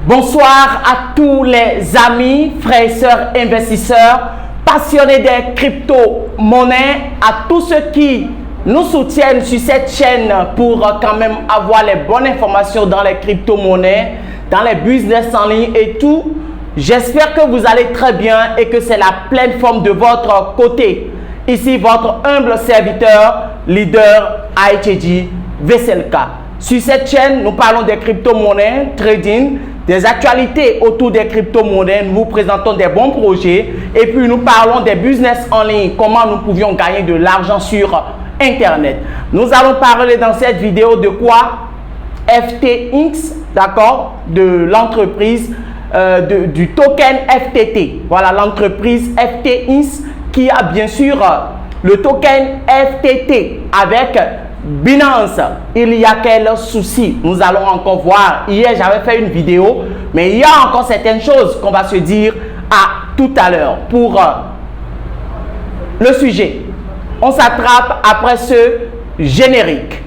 Bonsoir à tous les amis, frères et sœurs investisseurs, passionnés des crypto-monnaies, à tous ceux qui nous soutiennent sur cette chaîne pour quand même avoir les bonnes informations dans les crypto-monnaies, dans les business en ligne et tout. J'espère que vous allez très bien et que c'est la pleine forme de votre côté. Ici, votre humble serviteur, leader ITG Veselka. Sur cette chaîne, nous parlons des crypto-monnaies, trading, des actualités autour des crypto-monnaies. Nous vous présentons des bons projets et puis nous parlons des business en ligne, comment nous pouvions gagner de l'argent sur Internet. Nous allons parler dans cette vidéo de quoi? FTX, d'accord, de l'entreprise, du token FTT. Voilà l'entreprise FTX qui a bien sûr le token FTT avec Binance. Il y a quel souci? Nous allons encore voir. Hier, j'avais fait une vidéo, mais il y a encore certaines choses qu'on va se dire à tout à l'heure. Pour le sujet, on s'attrape après ce générique.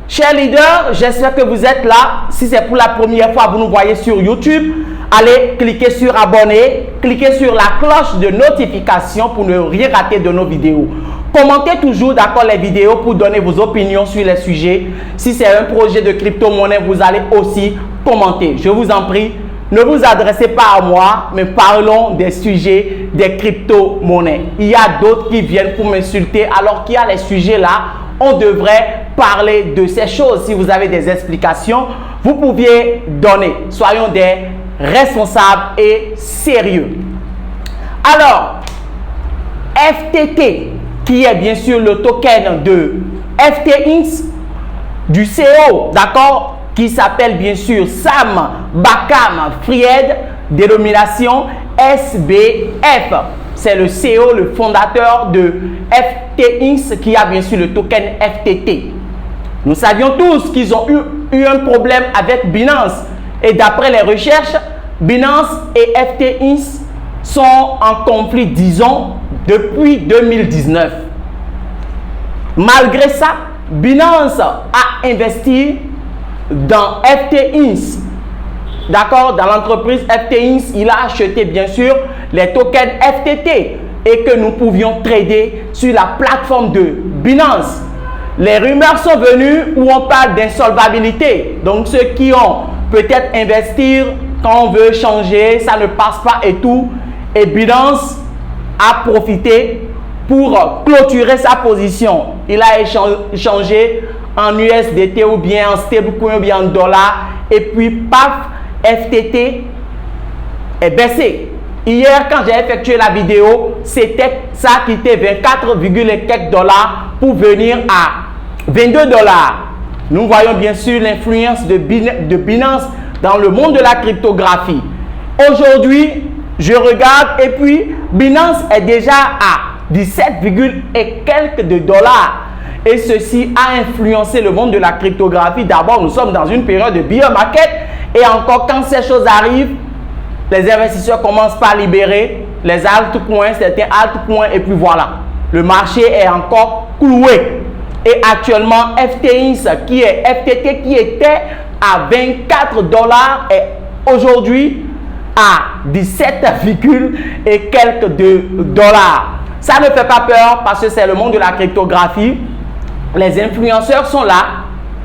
Chers leaders, j'espère que vous êtes là. Si c'est pour la première fois, vous nous voyez sur YouTube, allez cliquer sur abonner, cliquez sur la cloche de notification pour ne rien rater de nos vidéos. Commentez toujours d'accord les vidéos pour donner vos opinions sur les sujets. Si c'est un projet de crypto-monnaie, vous allez aussi commenter. Je vous en prie, ne vous adressez pas à moi, mais parlons des sujets des crypto-monnaies. Il y a d'autres qui viennent pour m'insulter alors qu'il y a les sujets là. On devrait parler de ces choses. Si vous avez des explications, vous pouviez donner. Soyons des responsables et sérieux. Alors, FTT, qui est bien sûr le token de FTX, du CEO, d'accord, qui s'appelle bien sûr Sam Bankman-Fried, dénomination SBF. C'est le CEO, le fondateur de FTX qui a bien sûr le token FTT. Nous savions tous qu'ils ont eu un problème avec Binance. Et d'après les recherches, Binance et FTX sont en conflit, disons, depuis 2019. Malgré ça, Binance a investi dans FTX. D'accord, dans l'entreprise FTX, il a acheté bien sûr les tokens FTT et que nous pouvions trader sur la plateforme de Binance. Les rumeurs sont venues où on parle d'insolvabilité. Donc ceux qui ont peut-être investir quand on veut changer, ça ne passe pas et tout. Et Binance a profité pour clôturer sa position. Il a échangé en USDT ou bien en stablecoin ou bien en dollars. Et puis paf, FTT est baissé. Hier, quand j'ai effectué la vidéo, c'était ça qui était 24, et quelques dollars pour venir à 22 dollars. Nous voyons bien sûr l'influence de Binance dans le monde de la cryptographie. Aujourd'hui, je regarde et puis Binance est déjà à 17, et quelques de dollars. Et ceci a influencé le monde de la cryptographie. D'abord, nous sommes dans une période de bear market. Et encore, quand ces choses arrivent, les investisseurs commencent par libérer les altcoins, certains altcoins, et puis voilà. Le marché est encore cloué. Et actuellement, FTX, FTT qui était à 24 dollars, est aujourd'hui à 17, et quelques de dollars. Ça ne fait pas peur parce que c'est le monde de la cryptographie. Les influenceurs sont là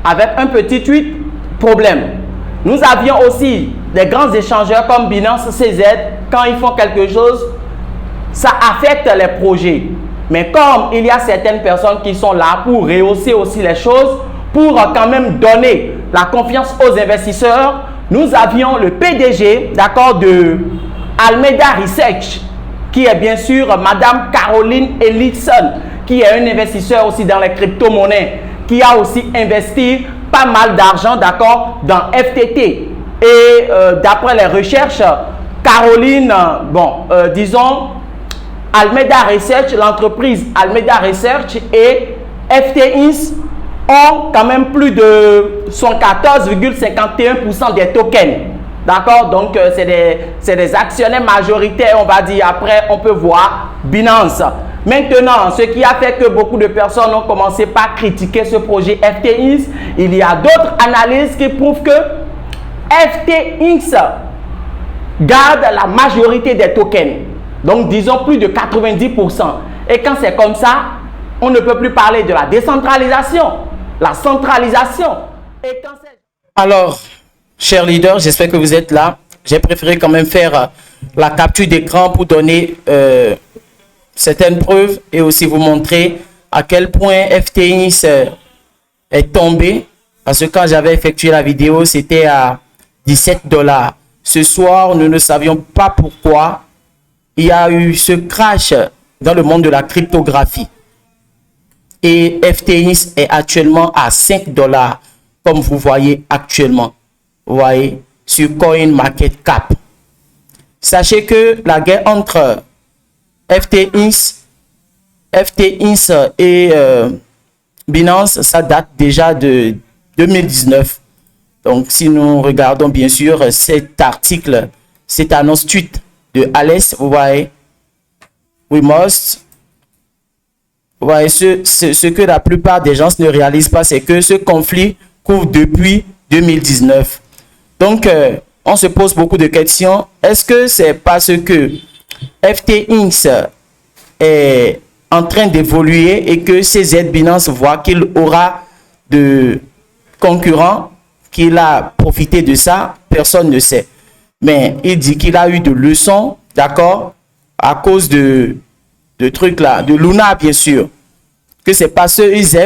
avec un petit tweet, problème. Nous avions aussi des grands échangeurs comme Binance CZ. Quand ils font quelque chose, ça affecte les projets. Mais comme il y a certaines personnes qui sont là pour rehausser aussi les choses, pour quand même donner la confiance aux investisseurs, nous avions le PDG, d'accord, de Alameda Research, qui est bien sûr Madame Caroline Ellison, qui est un investisseur aussi dans les crypto-monnaies, qui a aussi investi pas mal d'argent, d'accord, dans FTT. Et d'après les recherches, Caroline, disons, Alameda Research, l'entreprise Alameda Research et FTX ont quand même plus de 114,51% des tokens. D'accord, donc c'est des actionnaires majoritaires, on va dire. Après, on peut voir Binance. Maintenant, ce qui a fait que beaucoup de personnes ont commencé par critiquer ce projet FTX, il y a d'autres analyses qui prouvent que FTX garde la majorité des tokens. Donc, disons plus de 90%. Et quand c'est comme ça, on ne peut plus parler de la décentralisation, la centralisation. Et quand alors, chers leaders, j'espère que vous êtes là. J'ai préféré quand même faire la capture d'écran pour donner certaines preuves et aussi vous montrer à quel point FTX est tombé. Parce que quand j'avais effectué la vidéo, c'était à 17 $. Ce soir, nous ne savions pas pourquoi il y a eu ce crash dans le monde de la cryptographie. Et FTX est actuellement à 5 $, comme vous voyez actuellement. Vous voyez, sur CoinMarketCap. Sachez que la guerre entre FTX et Binance, ça date déjà de 2019. Donc, si nous regardons bien sûr cet article, cette annonce tweet de Alice, vous voyez, we must. Vous voyez, ce que la plupart des gens ne réalisent pas, c'est que ce conflit couvre depuis 2019. Donc, on se pose beaucoup de questions. Est-ce que c'est parce que FTX est en train d'évoluer et que CZ Binance voit qu'il aura de concurrents, qu'il a profité de ça? Personne ne sait. Mais il dit qu'il a eu de leçons, d'accord, à cause de trucs là, de Luna bien sûr. Que c'est parce qu'ils les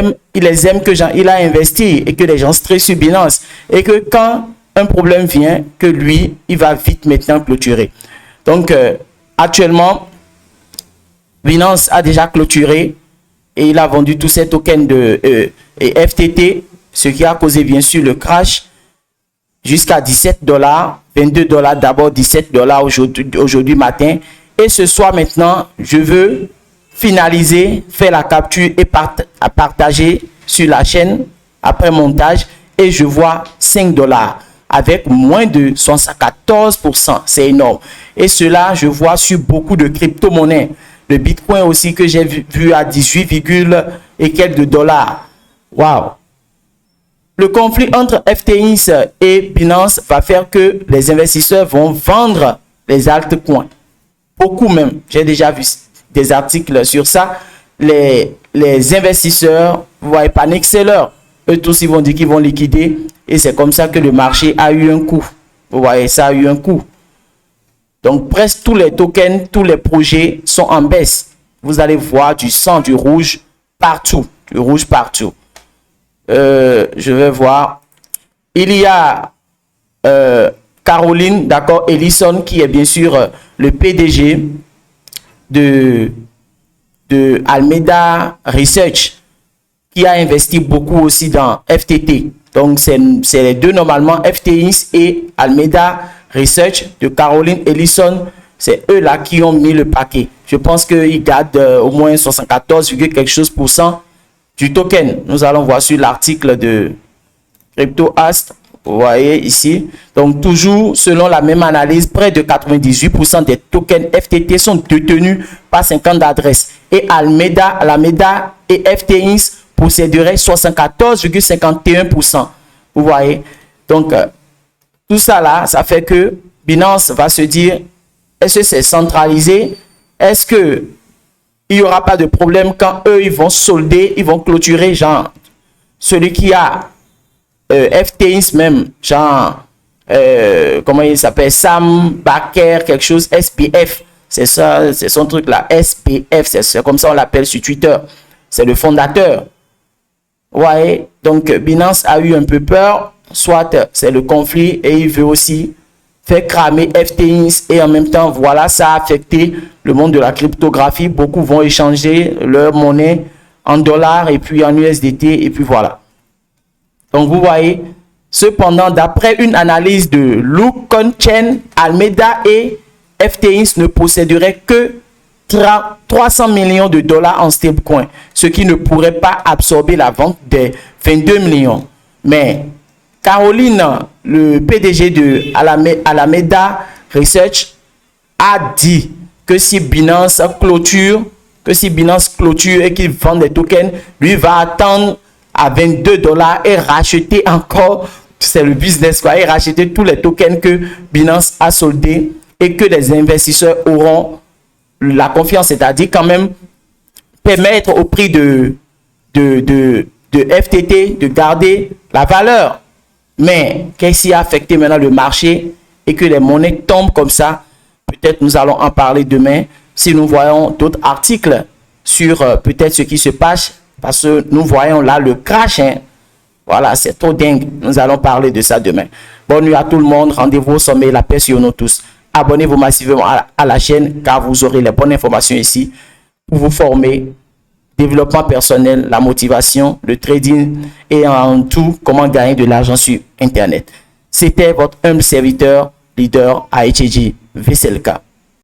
aiment que il a investi et que les gens stressent sur Binance. Et que quand un problème vient, que lui, il va vite maintenant clôturer. Donc, actuellement, Binance a déjà clôturé et il a vendu tous ses tokens de FTT, ce qui a causé bien sûr le crash jusqu'à 17 $, 22 $ d'abord, 17 $ aujourd'hui matin. Et ce soir maintenant, je veux finaliser, faire la capture et partager sur la chaîne après montage et je vois 5 $ avec moins de 74%. C'est énorme. Et cela, je vois sur beaucoup de crypto-monnaies. Le Bitcoin aussi que j'ai vu à 18, et quelques dollars. Waouh! Le conflit entre FTX et Binance va faire que les investisseurs vont vendre les altcoins. Beaucoup même. J'ai déjà vu des articles sur ça. Les investisseurs, vous voyez, panique seller. Eux tous, ils vont dire qu'ils vont liquider. Et c'est comme ça que le marché a eu un coup. Vous voyez, ça a eu un coup. Donc, presque tous les tokens, tous les projets sont en baisse. Vous allez voir du sang, du rouge partout. Du rouge partout. Je vais voir. Il y a Caroline, d'accord, Ellison, qui est bien sûr le PDG de Alameda Research, qui a investi beaucoup aussi dans FTT. Donc, c'est les deux normalement, FTX et Alameda Research de Caroline Ellison. C'est eux là qui ont mis le paquet. Je pense qu'ils gardent au moins 74, quelque chose % du token. Nous allons voir sur l'article de CryptoAst. Vous voyez ici. Donc, toujours selon la même analyse, près de 98% des tokens FTT sont détenus par 50 adresses. Et Alameda et FTX posséderaient 74,51%. Vous voyez. Donc, tout ça là, ça fait que Binance va se dire, est-ce que c'est centralisé? Est-ce que il n'y aura pas de problème quand eux, ils vont solder, ils vont clôturer, genre, celui qui a FTX même, genre, comment il s'appelle, Sam Baker, quelque chose, SPF, c'est ça, c'est son truc là, SPF, c'est comme ça on l'appelle sur Twitter, c'est le fondateur. Ouais, donc Binance a eu un peu peur, soit c'est le conflit et il veut aussi faire cramer FTX et en même temps, voilà, ça a affecté le monde de la cryptographie. Beaucoup vont échanger leur monnaie en dollars et puis en USDT et puis voilà. Donc, vous voyez, cependant, d'après une analyse de Luke Conchen, Alameda et FTX ne posséderaient que 300 millions de dollars en stablecoin, ce qui ne pourrait pas absorber la vente des 22 millions. Mais Caroline, le PDG de Alameda Research, a dit que si Binance clôture, et qu'il vend des tokens, lui va attendre à 22 $ et racheter encore, c'est le business quoi, et racheter tous les tokens que Binance a soldés et que les investisseurs auront la confiance, c'est-à-dire quand même permettre au prix de FTT de garder la valeur. Mais qu'est-ce qui a affecté maintenant le marché et que les monnaies tombent comme ça? Peut-être nous allons en parler demain si nous voyons d'autres articles sur peut-être ce qui se passe, parce que nous voyons là le crash. Hein. Voilà, c'est trop dingue. Nous allons parler de ça demain. Bonne nuit à tout le monde. Rendez-vous au sommet. La paix sur nous tous. Abonnez-vous massivement à la chaîne car vous aurez les bonnes informations ici pour vous former. Développement personnel, la motivation, le trading et en tout, comment gagner de l'argent sur Internet. C'était votre humble serviteur, leader AHG VSLK.